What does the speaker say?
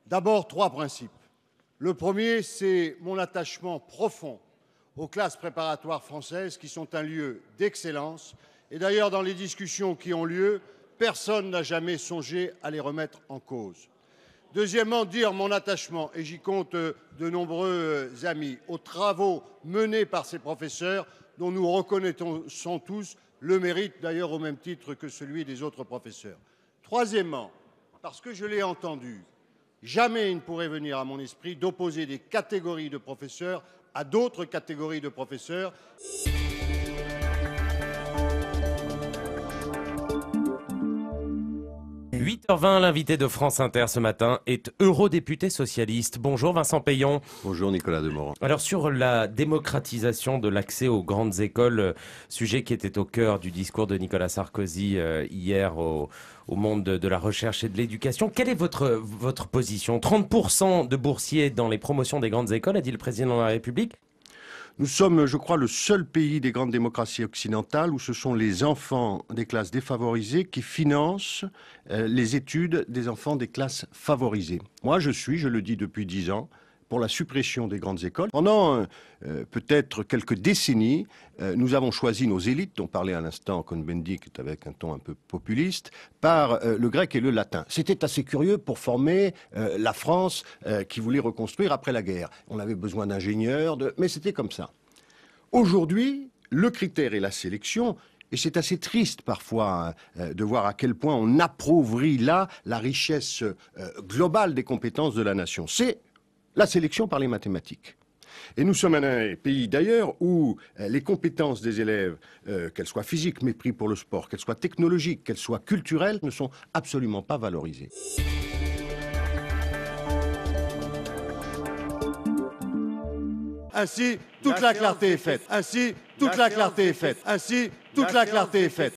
D'abord, trois principes. Le premier, c'est mon attachement profond aux classes préparatoires françaises qui sont un lieu d'excellence. Et d'ailleurs, dans les discussions qui ont lieu, personne n'a jamais songé à les remettre en cause. Deuxièmement, dire mon attachement, et j'y compte de nombreux amis, aux travaux menés par ces professeurs dont nous reconnaissons tous le mérite, d'ailleurs au même titre que celui des autres professeurs. Troisièmement, parce que je l'ai entendu, jamais il ne pourrait venir à mon esprit d'opposer des catégories de professeurs à d'autres catégories de professeurs. 8h20, l'invité de France Inter ce matin est eurodéputé socialiste. Bonjour Vincent Peillon. Bonjour Nicolas Demorand. Alors sur la démocratisation de l'accès aux grandes écoles, sujet qui était au cœur du discours de Nicolas Sarkozy hier au monde de la recherche et de l'éducation, quelle est votre position ? 30% de boursiers dans les promotions des grandes écoles, a dit le président de la République. Nous sommes, je crois, le seul pays des grandes démocraties occidentales où ce sont les enfants des classes défavorisées qui financent les études des enfants des classes favorisées. Moi, je le dis depuis 10 ans, pour la suppression des grandes écoles. Pendant peut-être quelques décennies, nous avons choisi nos élites, dont parlait à l'instant Cohn-Bendit avec un ton un peu populiste, par le grec et le latin. C'était assez curieux pour former la France qui voulait reconstruire après la guerre. On avait besoin d'ingénieurs, mais c'était comme ça. Aujourd'hui, le critère est la sélection. Et c'est assez triste parfois de voir à quel point on appauvrit là la richesse globale des compétences de la nation. C'est la sélection par les mathématiques. Et nous sommes un pays d'ailleurs où les compétences des élèves, qu'elles soient physiques, mépris pour le sport, qu'elles soient technologiques, qu'elles soient culturelles, ne sont absolument pas valorisées. Ainsi, toute la clarté est faite. Ainsi, toute la clarté est faite. Ainsi, toute la clarté est faite.